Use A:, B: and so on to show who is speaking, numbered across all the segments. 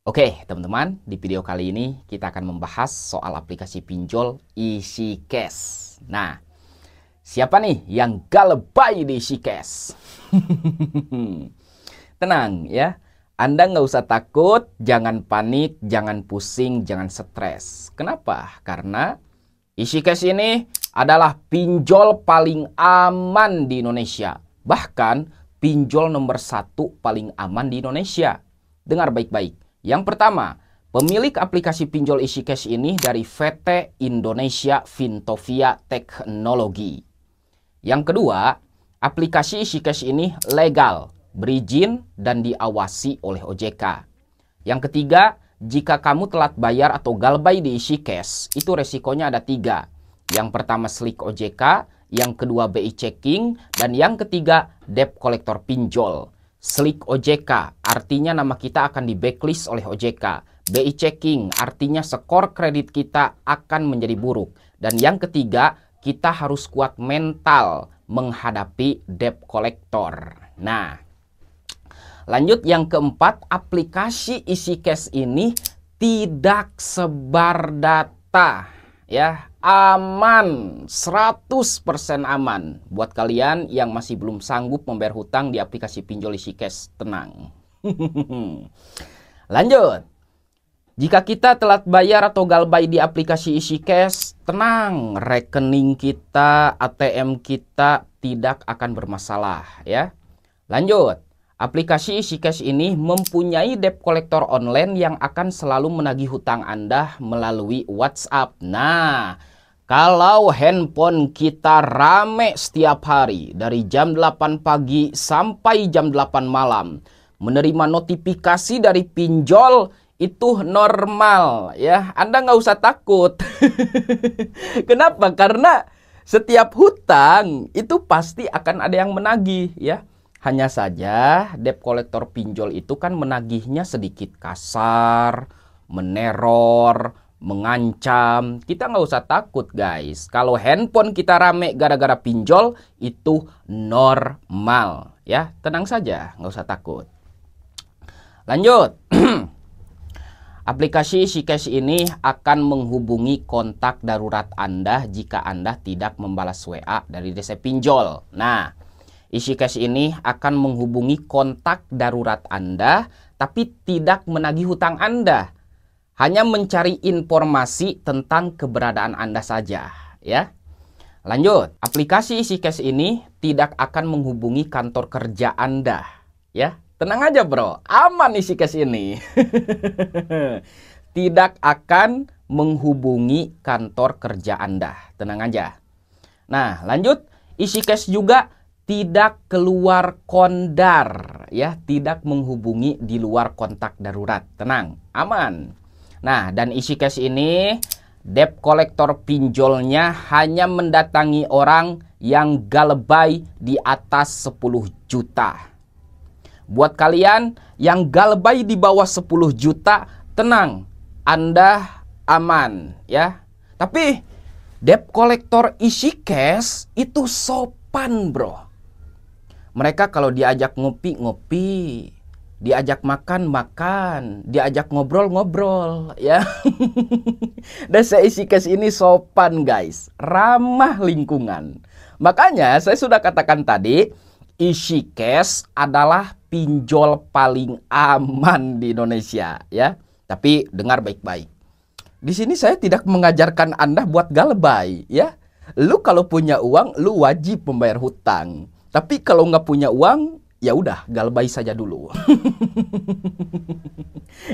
A: Oke, teman-teman, di video kali ini kita akan membahas soal aplikasi pinjol EasyCash. Nah, siapa nih yang gak lebay di EasyCash? Tenang ya, Anda nggak usah takut, jangan panik, jangan pusing, jangan stres. Kenapa? Karena EasyCash ini adalah pinjol paling aman di Indonesia. Bahkan pinjol nomor 1 paling aman di Indonesia. Dengar baik-baik. Yang pertama, pemilik aplikasi pinjol EasyCash ini dari VT Indonesia Fintovia Teknologi. Yang kedua, aplikasi EasyCash ini legal, berizin, dan diawasi oleh OJK. Yang ketiga, jika kamu telat bayar atau galbay di EasyCash, itu resikonya ada 3. Yang pertama slik OJK, yang kedua BI checking, dan yang ketiga debt collector pinjol. Slik OJK artinya nama kita akan di backlist oleh OJK. BI checking artinya skor kredit kita akan menjadi buruk. Dan yang ketiga, kita harus kuat mental menghadapi debt collector. Nah, lanjut yang keempat, aplikasi EasyCash ini tidak sebar data. Ya, aman, 100% aman. Buat kalian yang masih belum sanggup membayar hutang di aplikasi pinjol EasyCash, tenang. Lanjut. Jika kita telat bayar atau galbay di aplikasi EasyCash, tenang, rekening kita, ATM kita tidak akan bermasalah ya. Lanjut. Aplikasi EasyCash ini mempunyai debt collector online yang akan selalu menagih hutang Anda melalui WhatsApp. Nah, kalau handphone kita rame setiap hari dari jam 8 pagi sampai jam 8 malam, menerima notifikasi dari pinjol itu normal ya. Anda nggak usah takut. Kenapa? Karena setiap hutang itu pasti akan ada yang menagih ya. Hanya saja debt collector pinjol itu kan menagihnya sedikit kasar, meneror, mengancam. Kita nggak usah takut guys. Kalau handphone kita rame gara-gara pinjol itu normal ya. Tenang saja, nggak usah takut. Lanjut. Aplikasi EasyCash ini akan menghubungi kontak darurat Anda jika Anda tidak membalas WA dari desa pinjol. Nah, EasyCash ini akan menghubungi kontak darurat Anda, tapi tidak menagih hutang Anda. Hanya mencari informasi tentang keberadaan Anda saja, ya. Lanjut, aplikasi EasyCash ini tidak akan menghubungi kantor kerja Anda, ya. Tenang aja bro, aman EasyCash ini. Tidak akan menghubungi kantor kerja Anda, tenang aja. Nah, lanjut, EasyCash juga tidak keluar kondar ya, tidak menghubungi di luar kontak darurat. Tenang, aman. Nah, dan EasyCash ini debt collector pinjolnya hanya mendatangi orang yang galbay di atas 10 juta. Buat kalian yang galbay di bawah 10 juta, tenang, Anda aman ya. Tapi debt collector EasyCash itu sopan, bro. Mereka kalau diajak ngopi-ngopi, diajak makan-makan, diajak ngobrol-ngobrol, ya. Desa EasyCash ini sopan, guys. Ramah lingkungan. Makanya saya sudah katakan tadi, EasyCash adalah pinjol paling aman di Indonesia, ya. Tapi dengar baik-baik. Di sini saya tidak mengajarkan Anda buat galbay, ya. Lu kalau punya uang, lu wajib membayar hutang. Tapi kalau nggak punya uang, ya udah galbay saja dulu.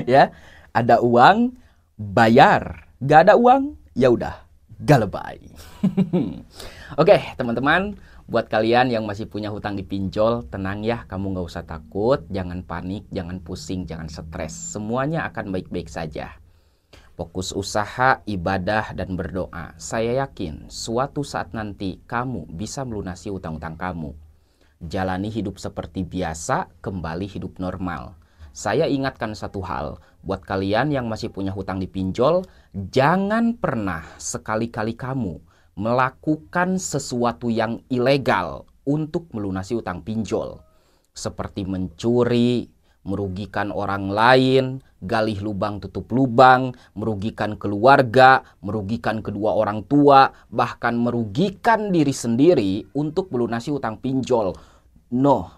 A: Ya, ada uang bayar, nggak ada uang, ya udah galbay. Oke, teman-teman, buat kalian yang masih punya hutang di pinjol, tenang ya, kamu nggak usah takut, jangan panik, jangan pusing, jangan stres. Semuanya akan baik-baik saja. Fokus usaha, ibadah, dan berdoa. Saya yakin suatu saat nanti kamu bisa melunasi hutang-hutang kamu. Jalani hidup seperti biasa, kembali hidup normal. Saya ingatkan satu hal, buat kalian yang masih punya hutang di pinjol, jangan pernah sekali-kali kamu melakukan sesuatu yang ilegal untuk melunasi hutang pinjol. Seperti mencuri, merugikan orang lain, galih lubang tutup lubang, merugikan keluarga, merugikan kedua orang tua, bahkan merugikan diri sendiri untuk melunasi utang pinjol. No,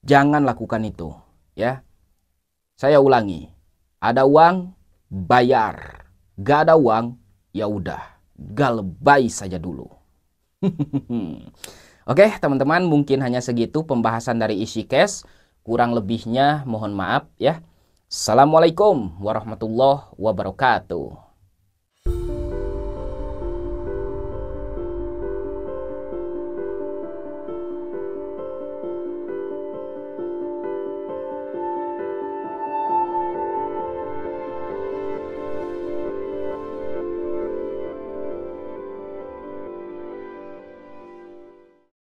A: jangan lakukan itu, ya. Saya ulangi, ada uang, bayar. Gak ada uang, ya udah, galbay saja dulu. Oke, teman-teman, mungkin hanya segitu pembahasan dari EasyCash. Kurang lebihnya mohon maaf ya. Assalamualaikum warahmatullahi wabarakatuh.